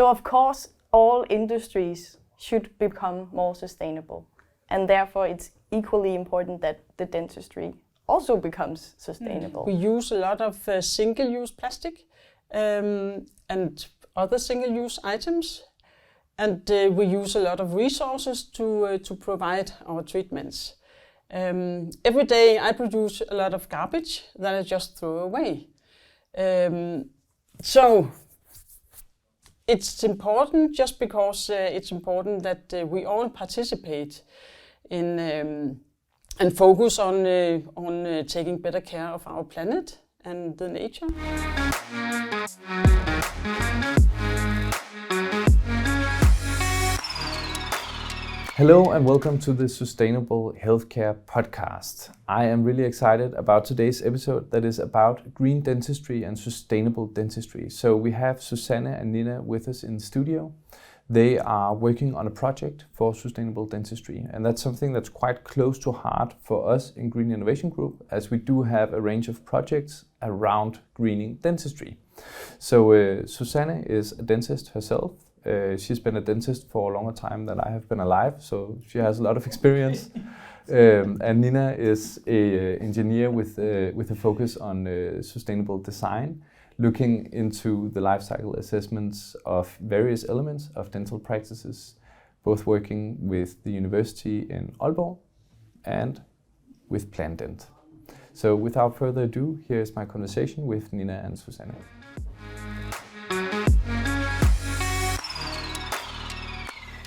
So of course, all industries should become more sustainable. And therefore, it's equally important that the dentistry also becomes sustainable. We use a lot of single-use plastic and other single-use items. And we use a lot of resources to provide our treatments. Every day I produce a lot of garbage that I just throw away. So it's important just because it's important that we all participate in and focus on taking better care of our planet and the nature. Hello and welcome to the Sustainable Healthcare Podcast. I am really excited about today's episode that is about green dentistry and sustainable dentistry. So we have Susanne and Nina with us in the studio. They are working on a project for sustainable dentistry, and that's something that's quite close to heart for us in Green Innovation Group, as we do have a range of projects around greening dentistry. So Susanne is a dentist herself. She's been a dentist for a longer time than I have been alive, so she has a lot of experience. And Nina is an engineer with a focus on sustainable design, looking into the life cycle assessments of various elements of dental practices, both working with the university in Aalborg and with PlanDent. So without further ado, here is my conversation with Nina and Susanne.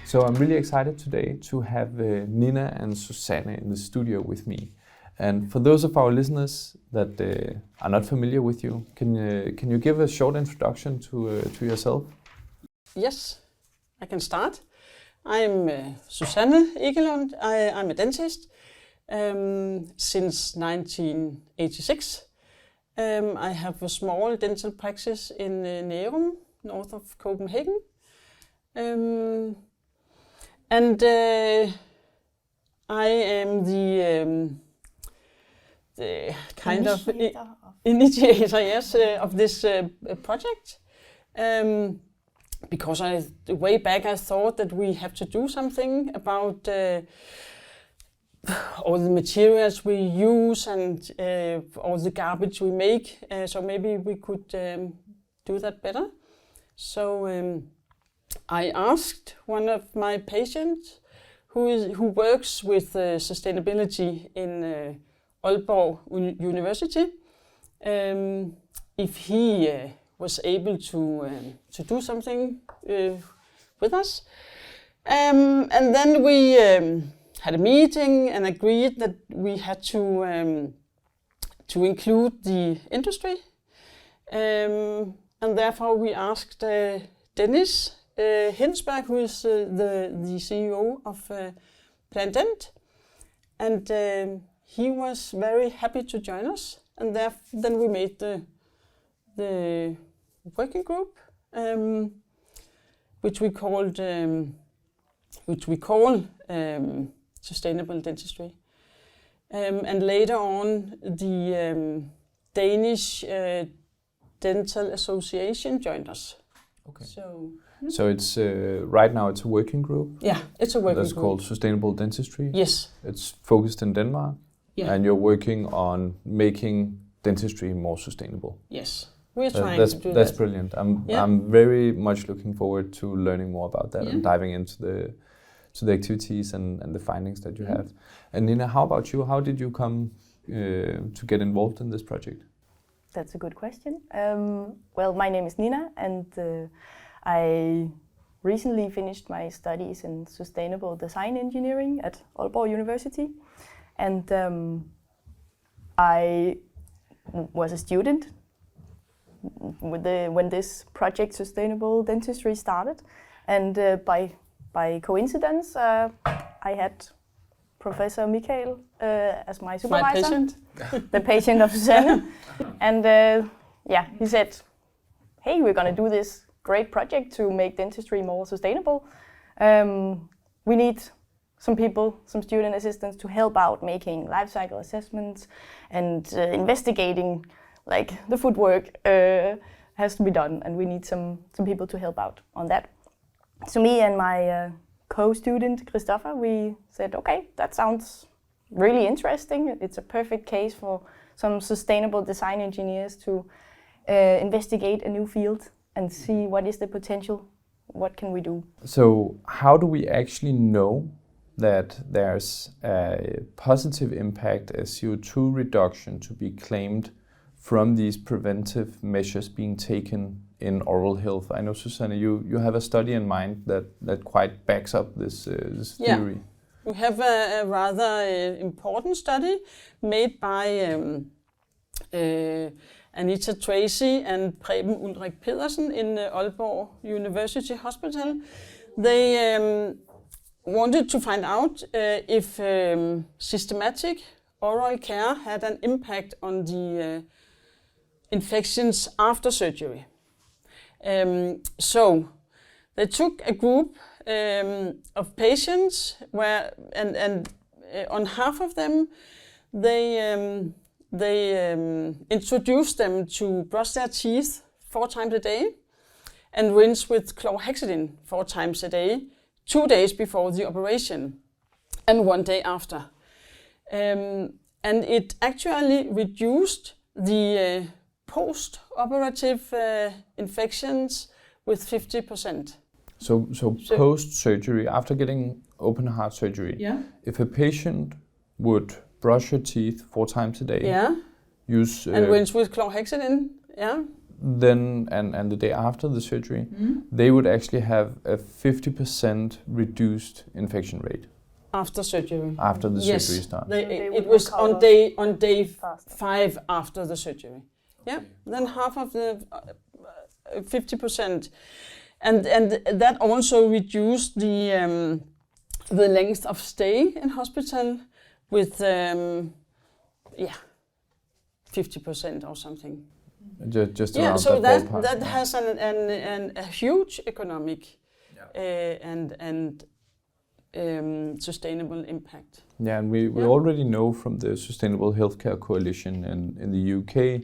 So I'm really excited today to have Nina and Susanne in the studio with me. And for those of our listeners that are not familiar with you, can you give a short introduction to yourself? Yes, I can start. I'm Susanne Egelund. I'm a dentist since 1986. I have a small dental practice in Nærum, north of Copenhagen. And I am the kind of initiator, yes, of this project. Because way back I thought that we have to do something about all the materials we use and all the garbage we make. So maybe we could do that better. So I asked one of my patients who works with sustainability in Aalborg University if he was able to do something with us. And then we had a meeting and agreed that we had to include the industry. And therefore we asked Dennis Hinsberg, who is the CEO of PlanDent, and he was very happy to join us. And then we made the working group, which we call Sustainable Dentistry. And later on, the Danish Dental Association joined us. Okay. So it's right now it's a working group. Yeah, it's a working group. That's called Sustainable Dentistry. Yes. It's focused in Denmark. Yeah. And you're working on making dentistry more sustainable. Yes, we're trying to do that. That's brilliant. I'm very much looking forward to learning more about that and diving into the activities and the findings that you have. And Nina, how about you? How did you come to get involved in this project? That's a good question. Well, my name is Nina, and I recently finished my studies in sustainable design engineering at Aalborg University. And I was a student when this project Sustainable Dentistry started. And by coincidence, I had Professor Michael as my supervisor. My patient. The patient of Susanne. And he said, hey, we're going to do this great project to make dentistry more sustainable. We need some people, some student assistants to help out making life cycle assessments and investigating like the footwork has to be done, and we need some people to help out on that. So me and my co-student Christopher, we said, okay, that sounds really interesting. It's a perfect case for some sustainable design engineers to investigate a new field and see what is the potential, what can we do. So how do we actually know that there's a positive impact, a CO2 reduction to be claimed from these preventive measures being taken in oral health? I know, Susanne, you have a study in mind that quite backs up this theory. We have a rather important study made by Anita Tracy and Preben Ulrik Pedersen in Aalborg University Hospital. They wanted to find out if systematic oral care had an impact on the infections after surgery. So they took a group of patients and on half of them they introduced them to brush their teeth 4 times a day and rinse with chlorhexidine 4 times a day, 2 days before the operation and 1 day after. And it actually reduced the post-operative infections with 50%. So post-surgery, after getting open heart surgery, if a patient would brush her teeth 4 times a day, use and rinse with chlorhexidine, then and the day after the surgery, they would actually have a 50% reduced infection rate after surgery. After the surgery starts. It was on day 5 after the surgery. Yeah, then half of the 50%, and that also reduced the length of stay in hospital with 50% or something. Just around so that that has a huge economic and sustainable impact. Yeah, and we already know from the Sustainable Healthcare Coalition in the UK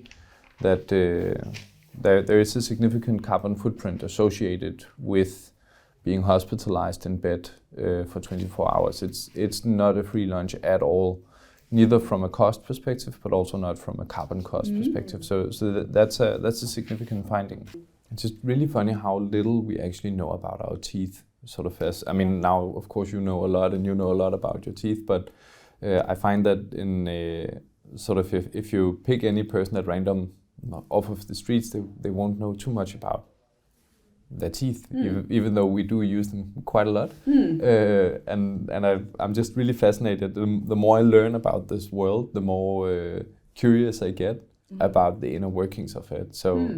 that there is a significant carbon footprint associated with being hospitalized in bed for 24 hours. It's not a free lunch at all, neither from a cost perspective, but also not from a carbon cost perspective. So that's a significant finding. It's just really funny how little we actually know about our teeth. Sort of as, I mean, now of course you know a lot and you know a lot about your teeth, but I find that in sort of if you pick any person at random off of the streets, they won't know too much about their teeth, even though we do use them quite a lot. And I'm just really fascinated. The more I learn about this world, the more curious I get about the inner workings of it. So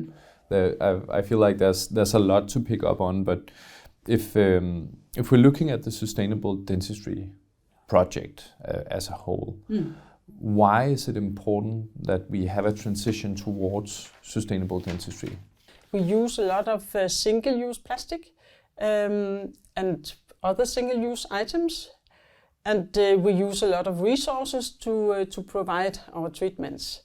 I feel like there's a lot to pick up on. But if we're looking at the Sustainable Dentistry project as a whole, why is it important that we have a transition towards sustainable dentistry? We use a lot of single-use plastic and other single-use items, and we use a lot of resources to provide our treatments.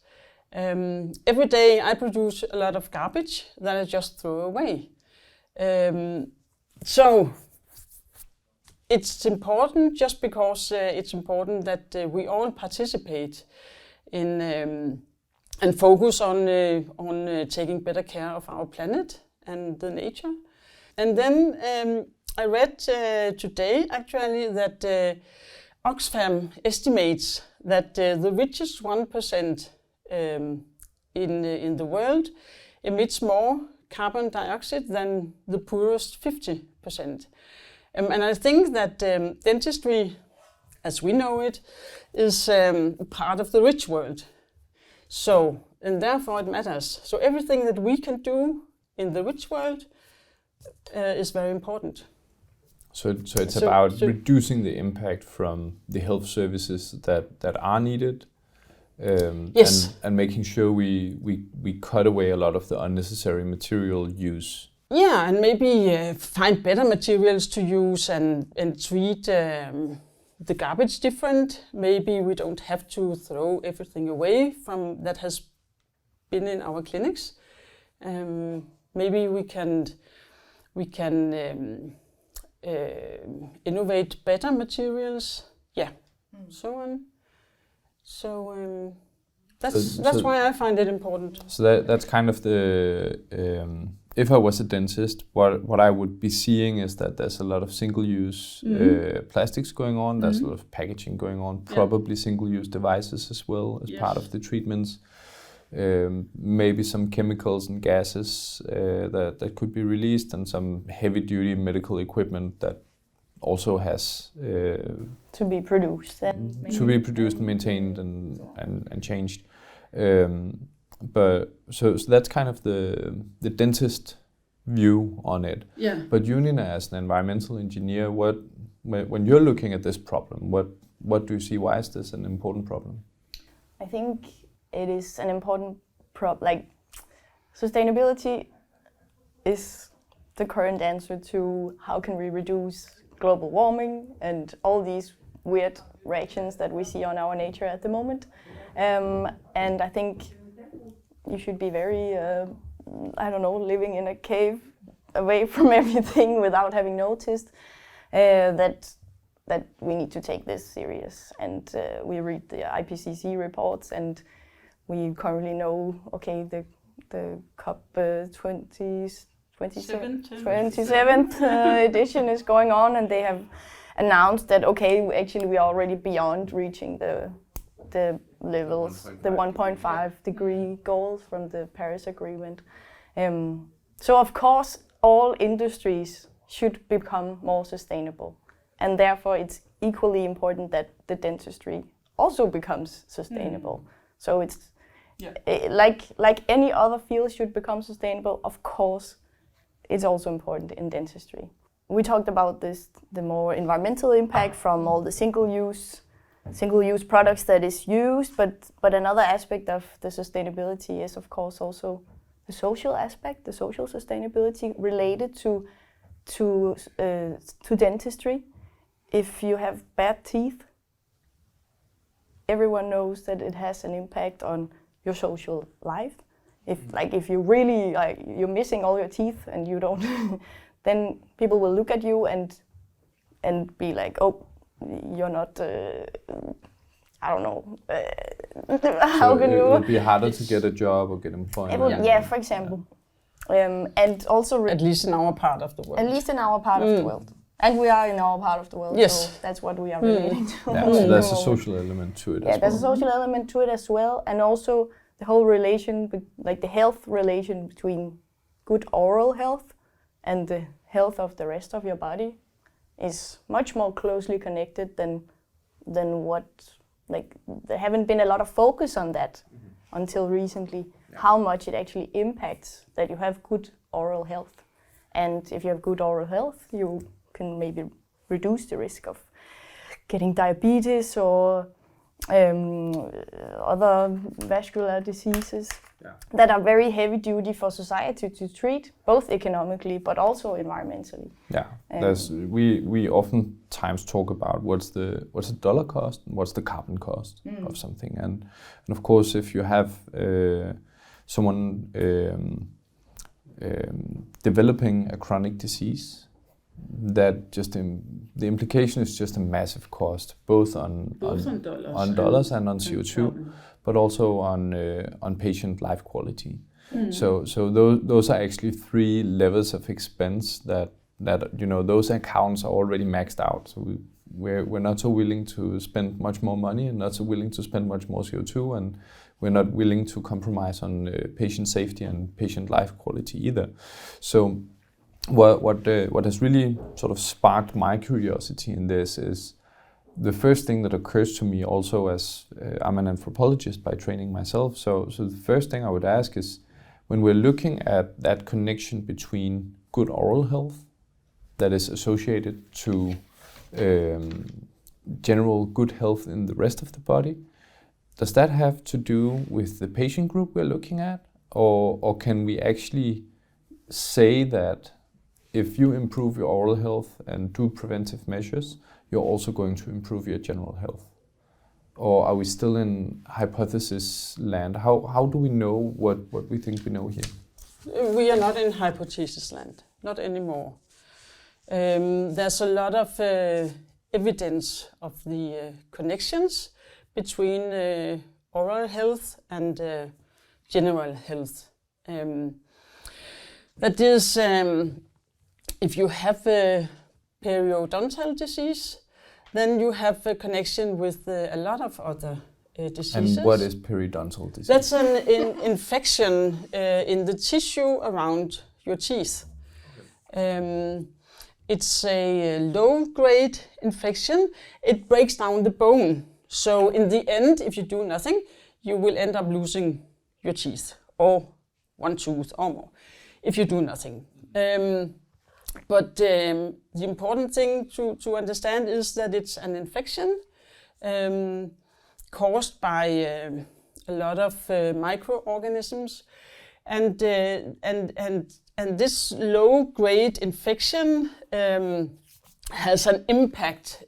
Every day I produce a lot of garbage that I just throw away. So it's important just because it's important that we all participate in and focus on taking better care of our planet and the nature. And then I read today actually that Oxfam estimates that the richest 1% in the world emits more carbon dioxide than the poorest 50%. And I think that dentistry, as we know it, is part of the rich world. So, and therefore it matters. So everything that we can do in the rich world is very important. So it's about reducing the impact from the health services that are needed, yes, and making sure we cut away a lot of the unnecessary material use. Yeah, and maybe find better materials to use and treat the garbage different. Maybe we don't have to throw everything away from that has been in our clinics. Maybe we can innovate better materials. Yeah, so on. So that's why I find it important. So that's kind of the. If I was a dentist, what I would be seeing is that there's a lot of single-use plastics going on. There's a lot of packaging going on. Probably single-use devices as well as part of the treatments. Maybe some chemicals and gases that could be released, and some heavy-duty medical equipment that also has to be produced and maintained, and changed. But so that's kind of the dentist view on it. Yeah. But you, Nina, as an environmental engineer, when you're looking at this problem, what do you see? Why is this an important problem? I think it is an important problem. Like, sustainability is the current answer to how can we reduce global warming and all these weird reactions that we see on our nature at the moment. And I think you should be very, living in a cave away from everything without having noticed that we need to take this serious. And we read the IPCC reports, and we currently know, okay, the COP 27th edition is going on, and they have announced that, okay, actually we are already beyond reaching the levels, the 1.5 degree goals from the Paris Agreement. So of course, all industries should become more sustainable, and therefore it's equally important that the dentistry also becomes sustainable. So it's like any other field should become sustainable. Of course, it's also important in dentistry. We talked about this, the more environmental impact from all the single-use products that is used, but another aspect of the sustainability is, of course, also the social aspect, the social sustainability related to dentistry. If you have bad teeth, everyone knows that it has an impact on your social life. If you really you're missing all your teeth and you don't, then people will look at you and be like, oh, you're not. How can you? It would be harder to get a job or get employment. For example, and also at least in our part of the world. At least in our part of the world. And we are in our part of the world, yes. So that's what we are relating to. Yeah, so there's a social element to it as well. Yeah, there's a social element to it as well, and also the whole relation, like the health relation between good oral health and the health of the rest of your body is much more closely connected than what, like, there haven't been a lot of focus on that until recently, how much it actually impacts that you have good oral health. And if you have good oral health, you can maybe reduce the risk of getting diabetes or other vascular diseases that are very heavy duty for society to treat, both economically but also environmentally. Yeah, we oftentimes talk about what's the dollar cost and what's the carbon cost of something, and of course if you have someone developing a chronic disease, that just the implication is just a massive cost, both on dollars and on CO2, but also on patient life quality. So those are actually three levels of expense that those accounts are already maxed out. So we're not so willing to spend much more money and not so willing to spend much more CO2, and we're not willing to compromise on patient safety and patient life quality either. So what has really sort of sparked my curiosity in this is the first thing that occurs to me also, as I'm an anthropologist by training myself. So the first thing I would ask is, when we're looking at that connection between good oral health that is associated to general good health in the rest of the body, does that have to do with the patient group we're looking at? Or can we actually say that if you improve your oral health and do preventive measures, you're also going to improve your general health? Or are we still in hypothesis land? How do we know what we think we know here? we are not in hypothesis land, not anymore. There's a lot of evidence of the connections between oral health and general health. That is, if you have a periodontal disease, then you have a connection with a lot of other diseases. And what is periodontal disease? That's an infection in the tissue around your teeth. It's a low-grade infection. It breaks down the bone. So in the end, if you do nothing, you will end up losing your teeth, or one tooth or more, if you do nothing. But the important thing to understand is that it's an infection caused by a lot of microorganisms, and this low-grade infection has an impact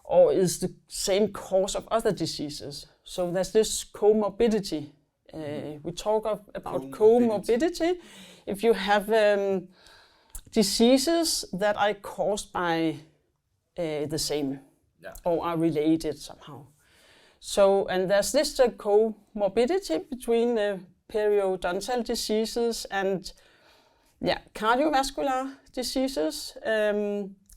or is the same cause of other diseases. So there's this comorbidity. We talk about comorbidity. If you have diseases that are caused by the same or are related somehow. So, and there's this comorbidity between periodontal diseases and cardiovascular diseases.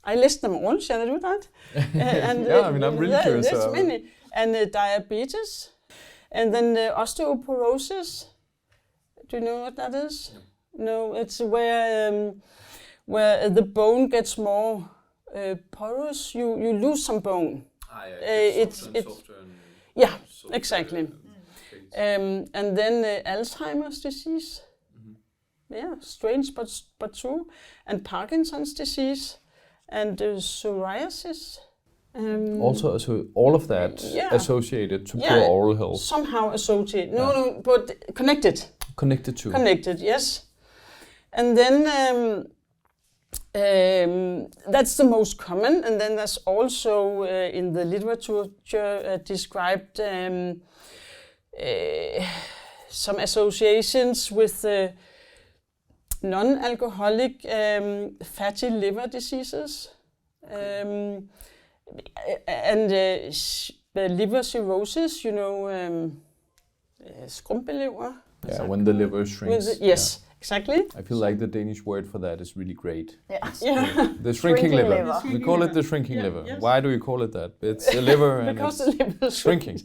I list them all, shall I do that? And, I'm really curious. There's many. And diabetes, and then osteoporosis. Do you know what that is? No, it's where the bone gets more porous. You lose some bone. Exactly. And then Alzheimer's disease. Yeah, strange but true. And Parkinson's disease, and psoriasis. Also, so all of that associated to poor oral health. Somehow associated. No, but connected. Connected to. Connected, yes. And then that's the most common. And then there's also in the literature described some associations with non-alcoholic fatty liver diseases. And liver cirrhosis, skrumpelever. Yeah, when the liver shrinks. Yes, exactly. I feel like the Danish word for that is really great. Yeah. The shrinking liver. liver. We call it the shrinking liver. Yes. Why do we call it that? It's the liver and because it's the liver is shrinking.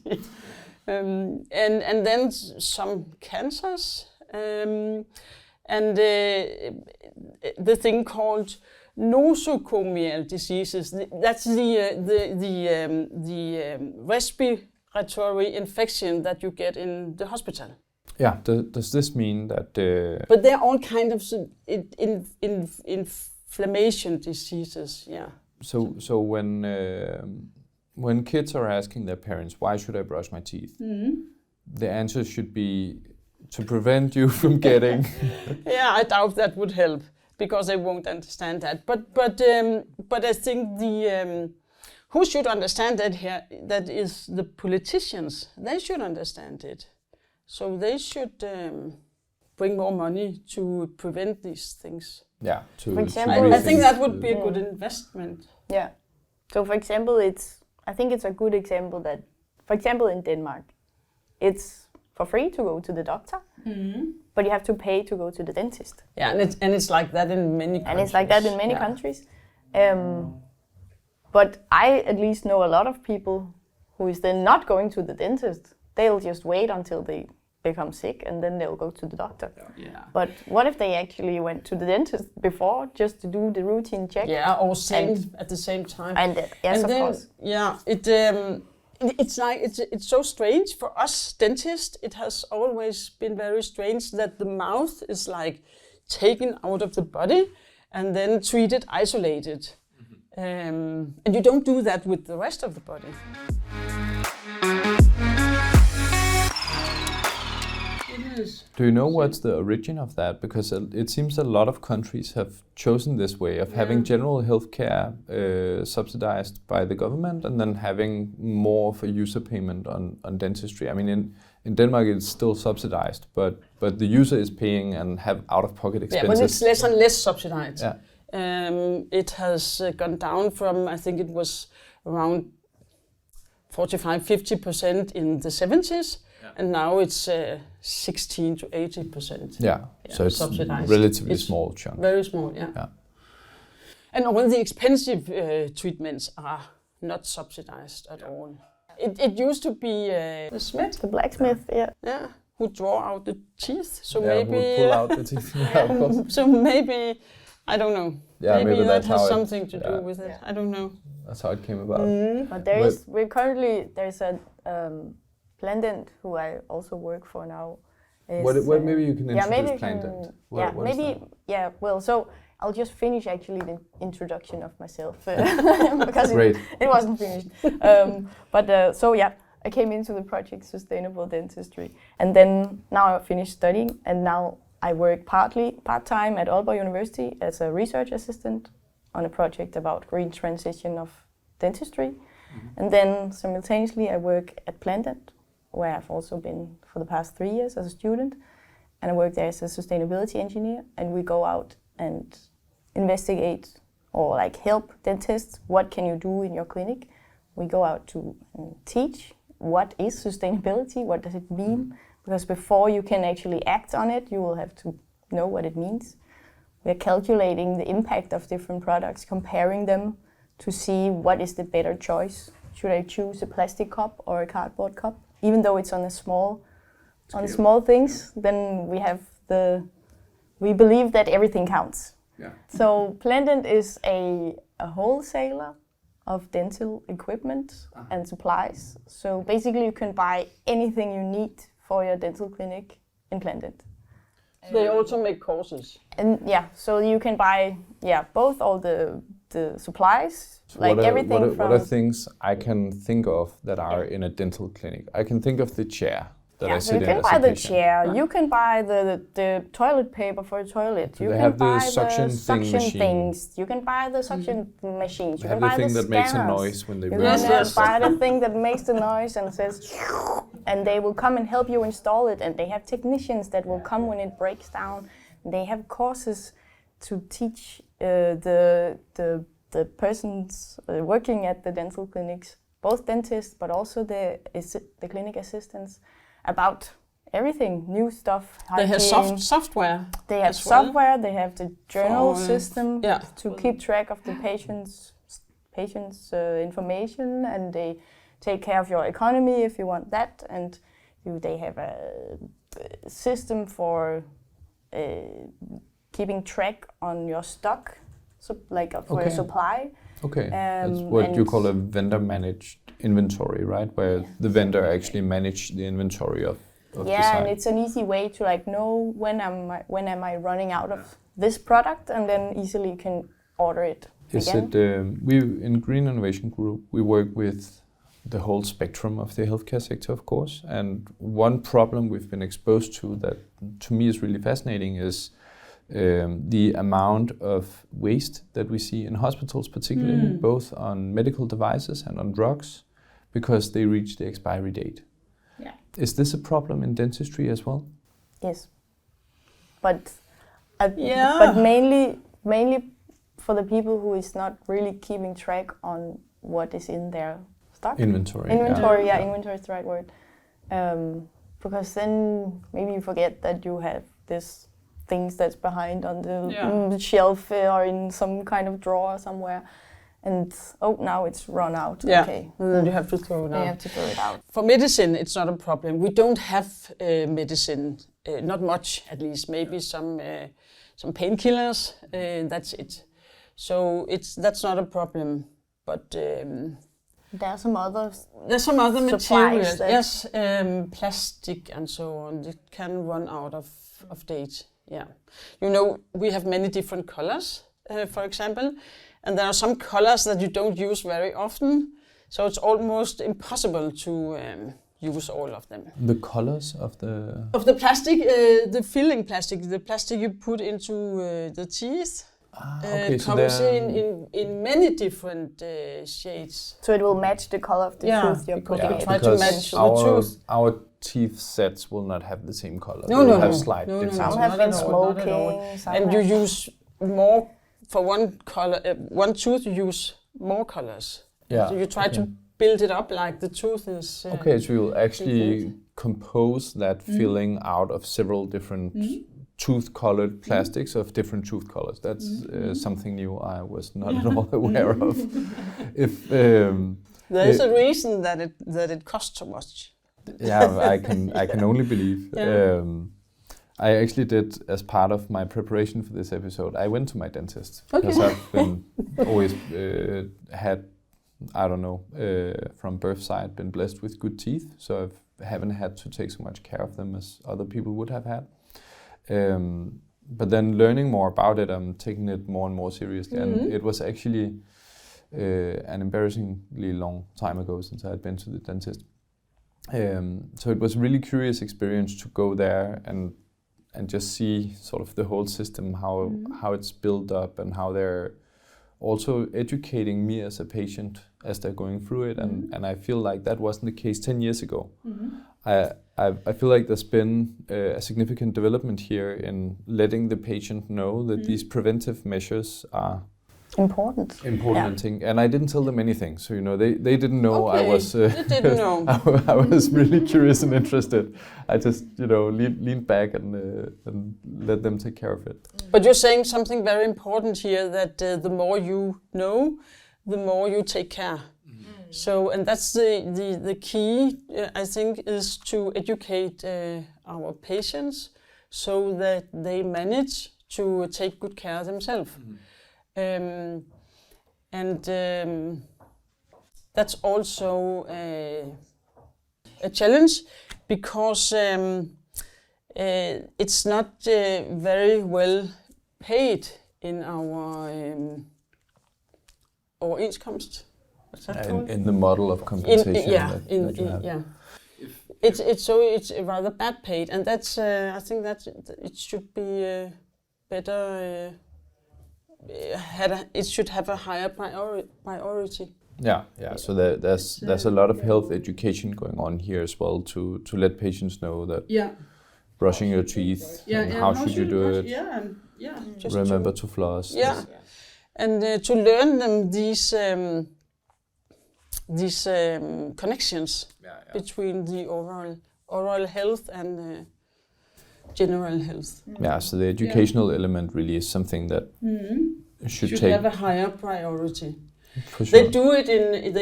And then some cancers. And the thing called nosocomial diseases. That's the respiratory infection that you get in the hospital. Yeah. Does this mean that? But they're all kind of inflammation diseases. Yeah. So when kids are asking their parents, why should I brush my teeth? Mm-hmm. The answer should be to prevent you from getting. Yeah, I doubt that would help, because they won't understand that. But I think who should understand that here? That is the politicians. They should understand it. So they should bring more money to prevent these things. Yeah. For example, I think that would be a good investment. Yeah. So for example, I think it's a good example that, for example, in Denmark, it's for free to go to the doctor, but you have to pay to go to the dentist. Yeah, and it's like that in many countries. And it's like that in many countries. But I at least know a lot of people who is then not going to the dentist. They'll just wait until they become sick and then they'll go to the doctor. Yeah. But what if they actually went to the dentist before just to do the routine check? Yeah, or at the same time. And yes, of course. Yeah, it's so strange for us dentists. It has always been very strange that the mouth is like taken out of the body and then treated isolated. And you don't do that with the rest of the body. Yes. Do you know what's the origin of that? Because it seems a lot of countries have chosen this way of having general healthcare subsidized by the government and then having more of a user payment on dentistry. I mean, in Denmark it's still subsidized, but the user is paying and have out-of-pocket expenses. Yeah, but it's less and less subsidized. Yeah. It has gone down from, I think it was around 45-50% in the 70s, and now it's 16 to 80%. Yeah, so it's subsidized. Relatively small chunk. Very small, yeah. And all the expensive treatments are not subsidized at all. It used to be the smith. The blacksmith, Yeah, who draw out the teeth. So Yeah, maybe we'll pull out the teeth. Yeah, of course. so maybe, I don't know. Yeah, maybe that that's has how something to do with it. Yeah. I don't know. That's how it came about. But there's a Plendent who I also work for now. What maybe you can introduce Plendent. So I'll just finish actually the introduction of myself because it wasn't finished. I came into the project Sustainable Dentistry, and then now I finished studying, and now I work part-time at Aalborg University as a research assistant on a project about green transition of dentistry. And then simultaneously I work at Plendent, where I've also been for the past 3 years as a student. And I work there as a sustainability engineer, and we go out and investigate or help dentists. What can you do in your clinic? We go out to teach what is sustainability, what does it mean? Because before you can actually act on it, you will have to know what it means. We're calculating the impact of different products, comparing them to see what is the better choice. Should I choose a plastic cup or a cardboard cup? Even though it's on small things, then we believe that everything counts. Yeah. So Plendent is a wholesaler of dental equipment and supplies. So basically you can buy anything you need for your dental clinic in Plendent. They also make courses. And so you can buy both all the supplies, everything from... What are things I can think of that are in a dental clinic? I can think of the chair that I sit in. You can buy the chair, you can buy the toilet paper for the toilet, you can buy the suction things, you can buy the suction machines, you can buy the thing that makes a noise when they you move. can buy the thing that makes the noise and says, and they will come and help you install it, and they have technicians that will come when it breaks down. They have courses to teach the persons working at the dental clinics, both dentists but also the clinic assistants, about everything, new stuff. They have software. They have software. They have the journal system to keep track of the patient's information, and they take care of your economy if you want that. And they have a system for keeping track on your stock, for your supply. Okay, that's what you call a vendor-managed inventory, right? Where the vendor actually manage the inventory of the site. And it's an easy way to know when am I running out of this product, and then easily you can order it again. We in Green Innovation Group, we work with the whole spectrum of the healthcare sector, of course. And one problem we've been exposed to that to me is really fascinating is the amount of waste that we see in hospitals, particularly both on medical devices and on drugs, because they reach the expiry date. Yeah. Is this a problem in dentistry as well? Yes, but mainly for the people who is not really keeping track on what is in their stock. Inventory, inventory is the right word. Because then maybe you forget that you have this things that's behind on the shelf or in some kind of drawer somewhere, and now it's run out. Yeah. Okay, and then you have to throw it out. You have to throw it out. For medicine, it's not a problem. We don't have medicine, not much at least. Maybe some painkillers. That's it. So that's not a problem. But There's some other materials. Yes, plastic and so on. It can run out of date. Yeah, we have many different colors, for example, and there are some colors that you don't use very often, so it's almost impossible use all of them. The colors of the Plastic, the filling plastic, the plastic you put into the teeth. Okay, so comes in many different shades. So it will match the color of the tooth you're because putting we in. try to match the tooth. Our teeth sets will not have the same color. No, They will no, have no. slight differences. Some have been smoking. Some And have- you use more for one color. One tooth you use more colors. Yeah. So you try to build it up like the tooth is. Okay, so you'll actually compose that filling out of several different tooth-colored plastics of different tooth colors. That's something new I was not at all aware of. There is a reason that it costs so much. Yeah, I can only believe. Yeah. I actually did, as part of my preparation for this episode, I went to my dentist Okay. because I've been always had, I don't know, from birth side, been blessed with good teeth, so I haven't had to take so much care of them as other people would have had. But then learning more about it, I'm taking it more and more seriously, and it was actually an embarrassingly long time ago since I had been to the dentist. So it was a really curious experience to go there and just see sort of the whole system, how it's built up, and how they're also educating me as a patient as they're going through it. And I feel like that wasn't the case 10 years ago. I feel like there's been a significant development here in letting the patient know that these preventive measures are important thing. And I didn't tell them anything, so they didn't know. Okay. I was They didn't know. I was really curious and interested. I just leaned back and let them take care of it. But you're saying something very important here, that the more you know, the more you take care. So, and that's the key, I think, is to educate our patients so that they manage to take good care of themselves. That's also a challenge, because it's not very well paid in our overenskomst. What's that called? In the model of compensation. that you have. It's rather bad paid, and that's I think that it should be better. It should have a higher priority. Yeah. So there's a lot of health education going on here as well to let patients know that brushing your teeth and how should you do it. Just Remember to floss. And to learn them these connections between the oral health and general health. Yeah, so the educational element really is something that should take have a higher priority. For sure. They do it in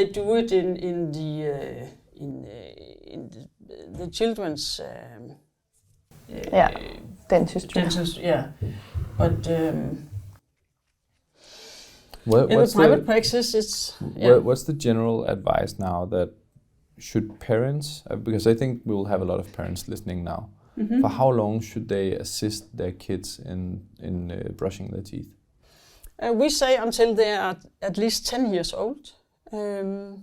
the children's dentistry. But in What's the private practice, it's what's the general advice now that should parents, because I think we will have a lot of parents listening now, for how long should they assist their kids in brushing their teeth? We say until they are at least 10 years old. So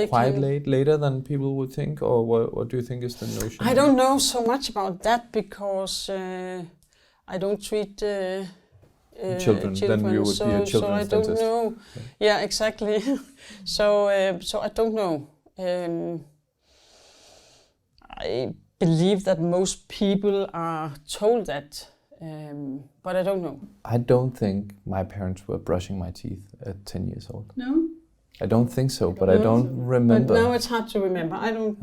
quite later than people would think, or what do you think is the notion? I don't know so much about that, because I don't treat children. Then you would be a children's so I don't dentist. know. Yeah, exactly. So I don't know. I believe that most people are told that, but I don't know. I don't think my parents were brushing my teeth at 10 years old. No? I don't think so, but I don't remember. But now it's hard to remember. I don't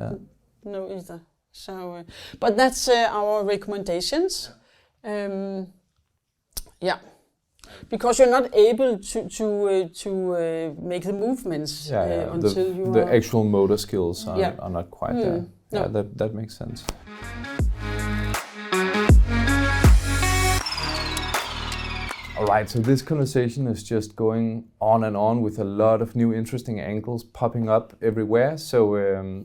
know either. So, but that's our recommendations. Because you're not able to make the movements until the actual motor skills are not quite there. No. Yeah, that makes sense. All right, so this conversation is just going on and on with a lot of new interesting angles popping up everywhere. So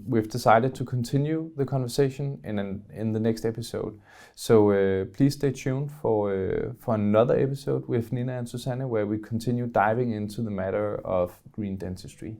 we've decided to continue the conversation in the next episode. So please stay tuned for another episode with Nina and Susanne, where we continue diving into the matter of green dentistry.